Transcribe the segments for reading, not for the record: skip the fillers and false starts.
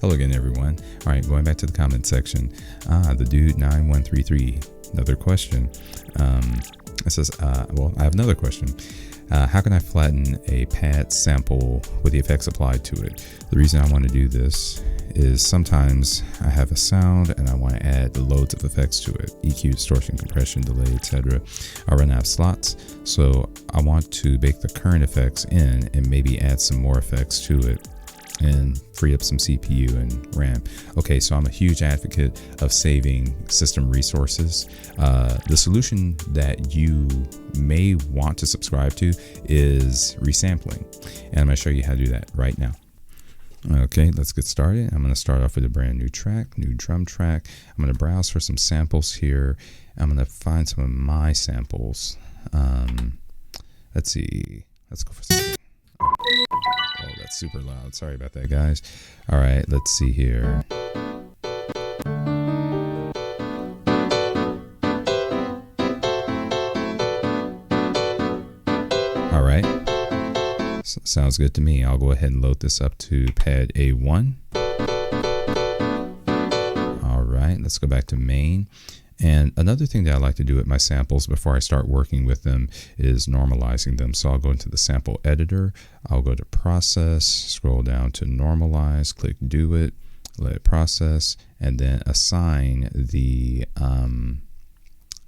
Hello again, everyone. All right, going back to the comment section. The dude 9133, another question. It says, well, I have another question. How can I flatten a pad sample with the effects applied to it? The reason I want to do this is sometimes I have a sound and I want to add loads of effects to it. EQ, distortion, compression, delay, etc. I run out of slots, so I want to bake the current effects in and maybe add some more effects to it and free up some CPU and RAM. Okay, so I'm a huge advocate of saving system resources. The solution that you may want to subscribe to is resampling, and I'm going to show you how to do that right now. Okay, let's get started. I'm going to start off with a brand new track, new drum track. I'm going to browse for some samples here. I'm going to find some of my samples. Let's see. Let's go for something. Oh, that's super loud. Sorry about that, guys. All right, let's see here. All right. Sounds good to me. I'll go ahead and load this up to pad A1. All right, let's go back to main. And another thing that I like to do with my samples before I start working with them is normalizing them. So I'll go into the sample editor, I'll go to process, scroll down to normalize, click do it, let it process, and then assign the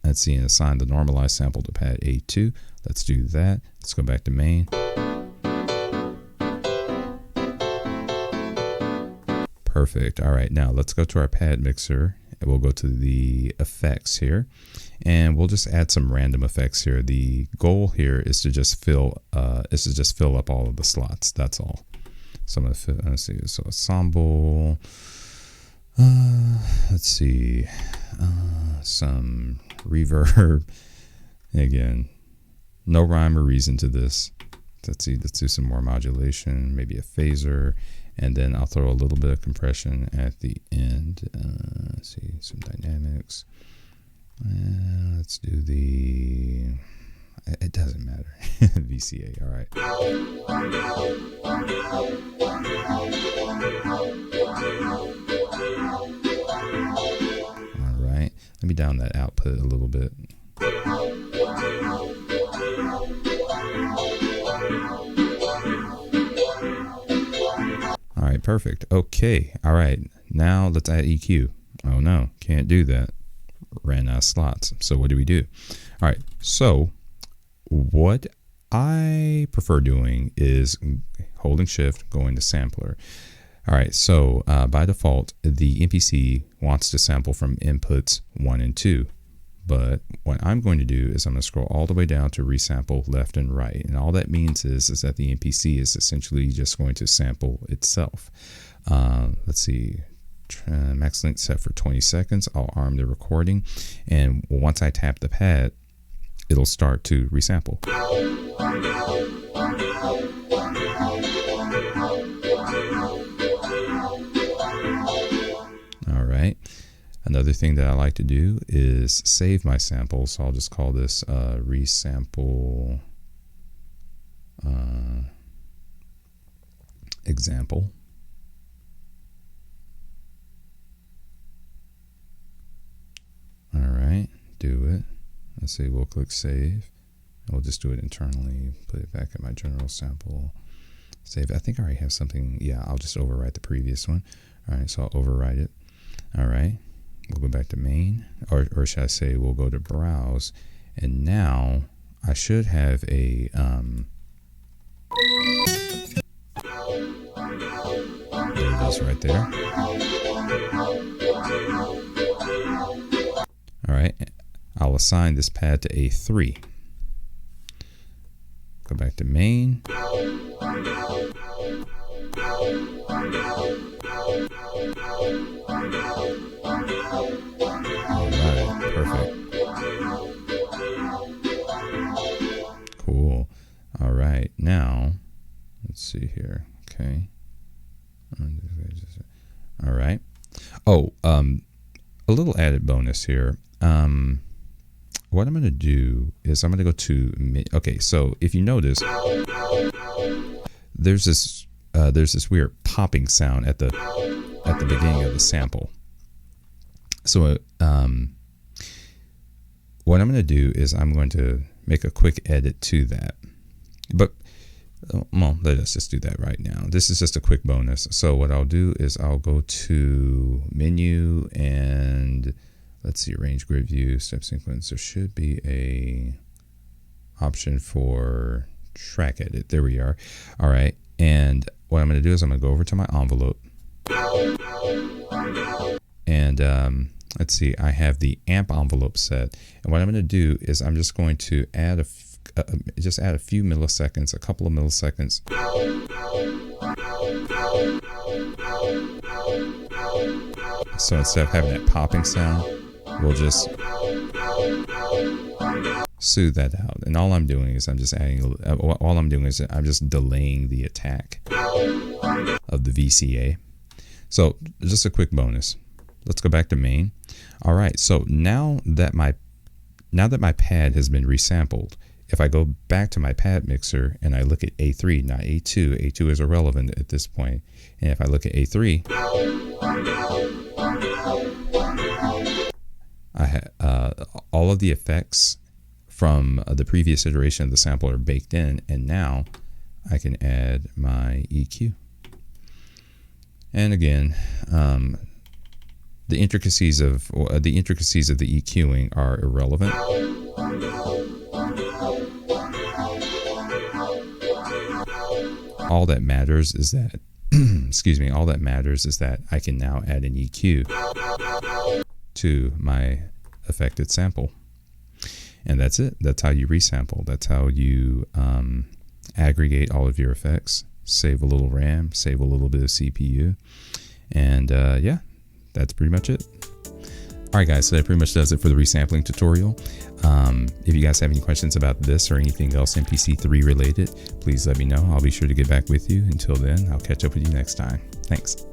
assign the normalized sample to pad A2. Let's do that. Let's go back to main. Perfect. All right, now let's go to our pad mixer. We'll go to the effects here, and we'll just add some random effects here. The goal here is to just fill up all of the slots. That's all. So I'm gonna let's see. So ensemble. Let's see. Some reverb. Again, no rhyme or reason to this. Let's see. Let's do some more modulation. Maybe a phaser. And then I'll throw a little bit of compression at the end. Let's see, some dynamics. Let's do the, it doesn't matter. VCA, all right. All right, let me down that output a little bit. All right, perfect. Okay, all right. Now let's add EQ. Oh no, can't do that. Ran out of slots. So what do we do? All right, so what I prefer doing is holding shift, going to sampler. All right, so by default, the MPC wants to sample from inputs 1 and 2. But what I'm going to do is I'm going to scroll all the way down to resample left and right. And all that means is that the MPC is essentially just going to sample itself. Let's see, max length set for 20 seconds. I'll arm the recording. And once I tap the pad, it'll start to resample. All right. Another thing that I like to do is save my samples. So I'll just call this resample example. All right, do it. Let's see, we'll click save. We'll just do it internally, put it back at my general sample. Save. I think I already have something. Yeah, I'll just overwrite the previous one. All right, so I'll overwrite it. All right. We'll go back to main, or should I say we'll go to browse, and now I should have a there it is right there. All right, I'll assign this pad to A3. Go back to main. Alright, perfect. Cool. Alright, now, let's see here. Okay. Alright. Oh, a little added bonus here. What I'm going to do is I'm going to go to, okay, so if you notice, there's this weird popping sound at the at the beginning of the sample. So what I'm going to do is I'm going to make a quick edit to that. But well, let us just do that right now. This is just a quick bonus. So what I'll do is I'll go to menu and let's see, arrange grid view, step sequence. There should be a option for track edit. There we are. All right. And what I'm going to do is I'm going to go over to my envelope. And let's see, I have the amp envelope set. And what I'm going to do is I'm just going to add a few milliseconds, a couple of milliseconds. So instead of having that popping sound, we'll just soothe that out. And all I'm doing is I'm just delaying the attack of the VCA. So just a quick bonus. Let's go back to main. All right, so now that my pad has been resampled, if I go back to my pad mixer and I look at A3, not A2, A2 is irrelevant at this point. And if I look at A3, I have all of the effects from the previous iteration of the sample are baked in, and now I can add my EQ. And again, the intricacies of the EQing are irrelevant. All that matters is that, excuse me, all that matters is that I can now add an EQ to my affected sample. And that's it. That's how you resample. That's how you aggregate all of your effects, save a little RAM, save a little bit of CPU. And yeah, that's pretty much it. All right, guys, so that pretty much does it for the resampling tutorial. If you guys have any questions about this or anything else MPC3 related, please let me know. I'll be sure to get back with you. Until then, I'll catch up with you next time. Thanks.